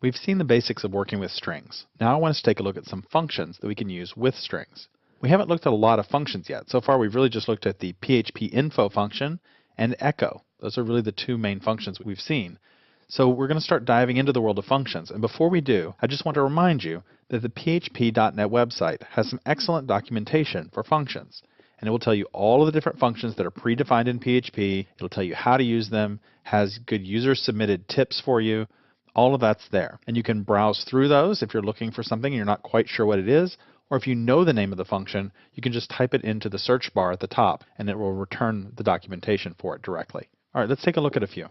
We've seen the basics of working with strings. Now I want us to take a look at some functions that we can use with strings. We haven't looked at a lot of functions yet. So far we've really just looked at the PHP info function and echo. Those are really the two main functions we've seen. So we're going to start diving into the world of functions. And before we do, I just want to remind you that the php.net website has some excellent documentation for functions. And it will tell you all of the different functions that are predefined in PHP. It'll tell you how to use them, has good user-submitted tips for you. All of that's there. And you can browse through those if you're looking for something and you're not quite sure what it is. Or if you know the name of the function, you can just type it into the search bar at the top and it will return the documentation for it directly. All right, let's take a look at a few.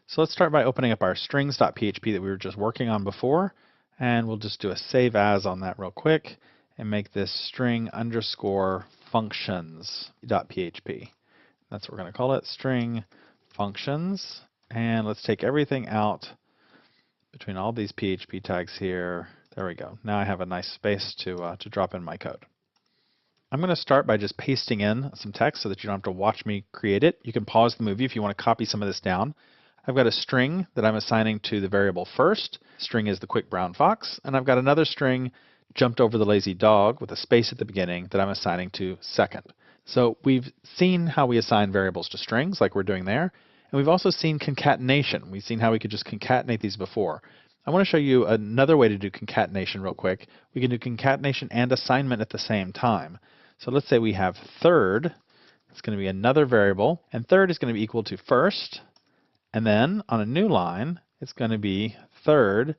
So let's start by opening up our strings.php that we were just working on before. And we'll just do a save as on that real quick and make this string underscore functions.php. That's what we're going to call it, string functions. And let's take everything out between all these PHP tags here. There we go. Now I have a nice space to drop in my code. I'm going to start by just pasting in some text so that you don't have to watch me create it. You can pause the movie if you want to copy some of this down. I've got a string that I'm assigning to the variable first. String is the quick brown fox. And I've got another string jumped over the lazy dog with a space at the beginning that I'm assigning to second. So we've seen how we assign variables to strings like we're doing there. And we've also seen concatenation. We've seen how we could just concatenate these before. I want to show you another way to do concatenation real quick. We can do concatenation and assignment at the same time. So let's say we have third. It's going to be another variable. And third is going to be equal to first. And then on a new line, it's going to be third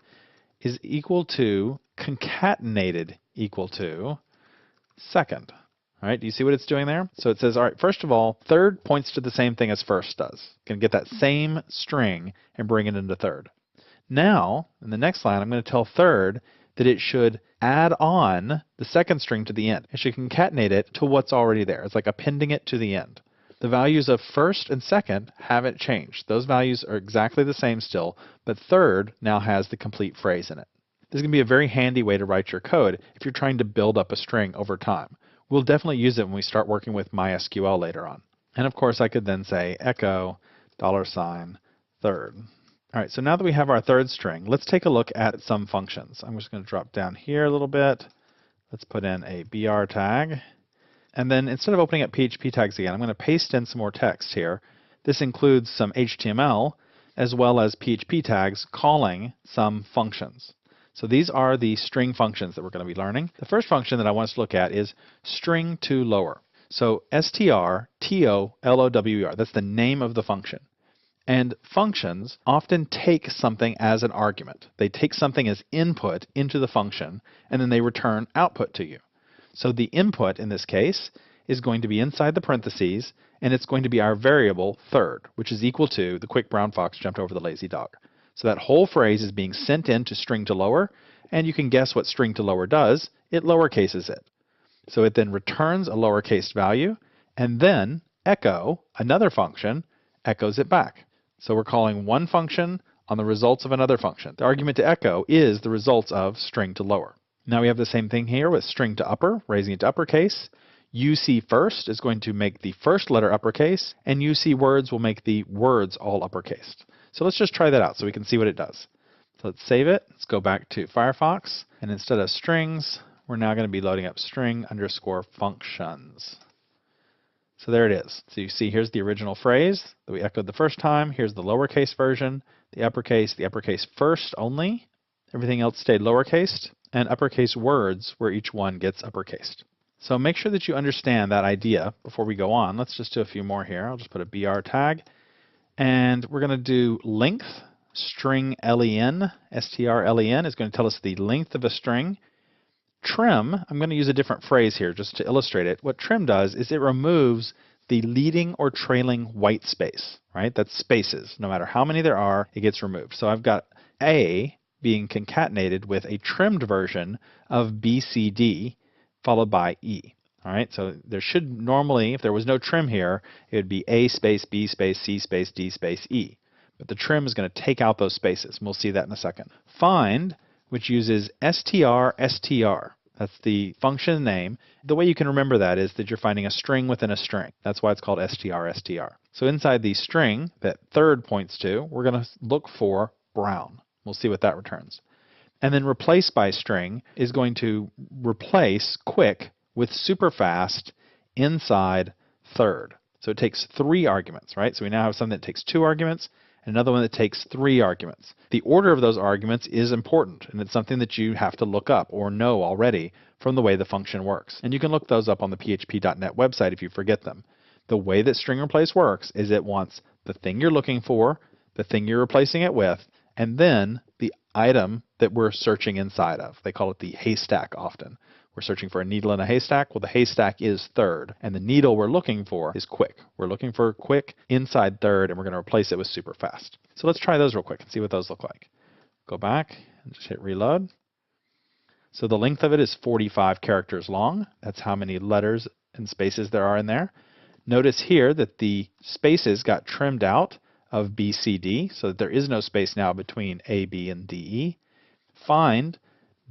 is equal to concatenated equal to second. All right, do you see what it's doing there? So it says, all right, first of all, third points to the same thing as first does. Can get that same string and bring it into third. Now, in the next line, I'm going to tell third that it should add on the second string to the end. It should concatenate it to what's already there. It's like appending it to the end. The values of first and second haven't changed. Those values are exactly the same still, but third now has the complete phrase in it. This is going to be a very handy way to write your code if you're trying to build up a string over time. We'll definitely use it when we start working with MySQL later on. And of course, I could then say echo $third. All right, so now that we have our third string, let's take a look at some functions. I'm just going to drop down here a little bit. Let's put in a BR tag. And then instead of opening up PHP tags again, I'm going to paste in some more text here. This includes some HTML as well as PHP tags calling some functions. So these are the string functions that we're going to be learning. The first function that I want us to look at is string to lower. So strtolower, that's the name of the function. And functions often take something as an argument. They take something as input into the function, and then they return output to you. So the input in this case is going to be inside the parentheses, and it's going to be our variable third, which is equal to the quick brown fox jumped over the lazy dog. So that whole phrase is being sent into string to lower, and you can guess what string to lower does. It lowercases it. So it then returns a lowercase value, and then echo, another function, echoes it back. So we're calling one function on the results of another function. The argument to echo is the results of string to lower. Now we have the same thing here with string to upper, raising it to uppercase. UC first is going to make the first letter uppercase, and UC words will make the words all uppercase. So let's just try that out so we can see what it does. So let's save it. Let's go back to Firefox. And instead of strings, we're now going to be loading up string underscore functions. So there it is. So you see here's the original phrase that we echoed the first time. Here's the lowercase version, the uppercase first only. Everything else stayed lowercase, and uppercase words where each one gets uppercased. So make sure that you understand that idea before we go on. Let's just do a few more here. I'll just put a BR tag. And we're going to do length, string len, strlen is going to tell us the length of a string. Trim, I'm going to use a different phrase here just to illustrate it. What trim does is it removes the leading or trailing white space, right? That's spaces. No matter how many there are, it gets removed. So I've got A being concatenated with a trimmed version of BCD followed by E. All right, so there should normally, if there was no trim here, it would be A space, B space, C space, D space, E. But the trim is going to take out those spaces, and we'll see that in a second. Find, which uses str. That's the function name. The way you can remember that is that you're finding a string within a string. That's why it's called str. So inside the string that third points to, we're going to look for brown. We'll see what that returns. And then replace by string is going to replace quick with superfast inside third. So it takes 3 arguments, right? So we now have something that takes 2 arguments and another one that takes 3 arguments. The order of those arguments is important, and it's something that you have to look up or know already from the way the function works. And you can look those up on the php.net website if you forget them. The way that string replace works is it wants the thing you're looking for, the thing you're replacing it with, and then the item that we're searching inside of. They call it the haystack often. We're searching for a needle in a haystack. Well, the haystack is third, and the needle we're looking for is quick. We're looking for quick inside third, and we're going to replace it with super fast. So let's try those real quick and see what those look like. Go back and just hit reload. So the length of it is 45 characters long. That's how many letters and spaces there are in there. Notice here that the spaces got trimmed out of B, C, D, so that there is no space now between A, B, and D, E. Find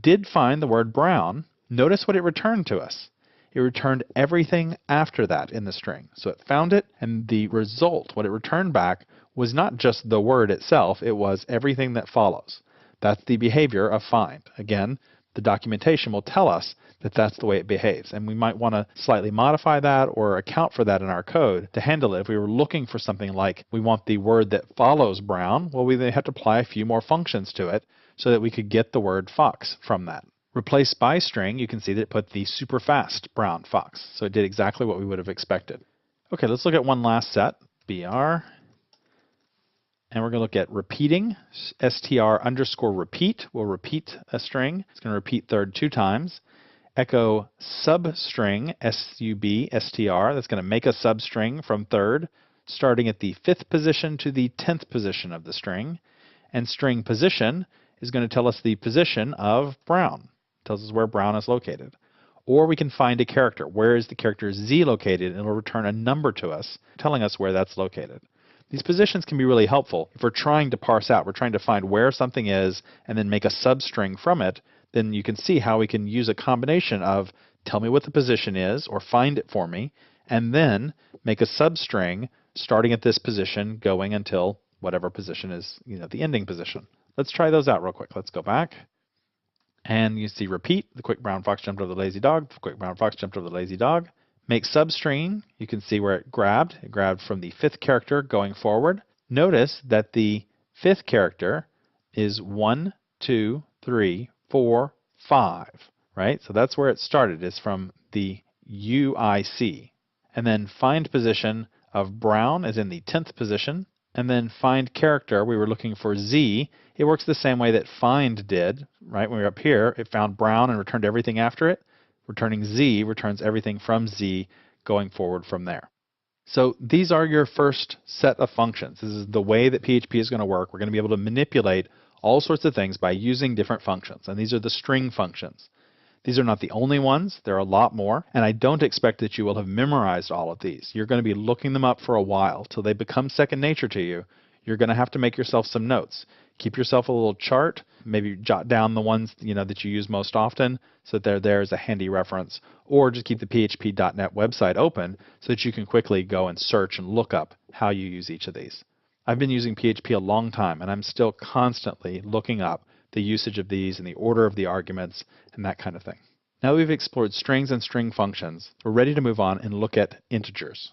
did find the word brown. Notice what it returned to us. It returned everything after that in the string. So it found it, and the result, what it returned back, was not just the word itself, it was everything that follows. That's the behavior of find. Again, the documentation will tell us that that's the way it behaves, and we might want to slightly modify that or account for that in our code to handle it. If we were looking for something like we want the word that follows brown, well, we then have to apply a few more functions to it so that we could get the word fox from that. Replace by string, you can see that it put the super fast brown fox, so it did exactly what we would have expected. Okay, let's look at one last set, br. And we're going to look at repeating, str_repeat will repeat a string. It's going to repeat third 2 times. Echo substring, sub_str, that's going to make a substring from third, starting at the 5th position to the 10th position of the string. And string position is going to tell us the position of brown. It tells us where brown is located. Or we can find a character. Where is the character Z located? And it'll return a number to us, telling us where that's located. These positions can be really helpful if we're trying to parse out, we're trying to find where something is and then make a substring from it. Then you can see how we can use a combination of tell me what the position is or find it for me, and then make a substring starting at this position going until whatever position is, the ending position. Let's try those out real quick. Let's go back. And you see repeat, the quick brown fox jumped over the lazy dog, the quick brown fox jumped over the lazy dog. Make substring, you can see where it grabbed. It grabbed from the 5th character going forward. Notice that the 5th character is 1, 2, 3, 4, 5, right? So that's where it started, is from the UIC. And then find position of brown is in the 10th position. And then find character, we were looking for Z. It works the same way that find did, right? When we were up here, it found brown and returned everything after it. Returning Z returns everything from Z going forward from there. So these are your first set of functions. This is the way that PHP is going to work. We're going to be able to manipulate all sorts of things by using different functions. And these are the string functions. These are not the only ones. There are a lot more. And I don't expect that you will have memorized all of these. You're going to be looking them up for a while till they become second nature to you. You're going to have to make yourself some notes. Keep yourself a little chart. Maybe jot down the ones that you use most often so that they're there as a handy reference. Or just keep the php.net website open so that you can quickly go and search and look up how you use each of these. I've been using PHP a long time, and I'm still constantly looking up the usage of these and the order of the arguments and that kind of thing. Now that we've explored strings and string functions, we're ready to move on and look at integers.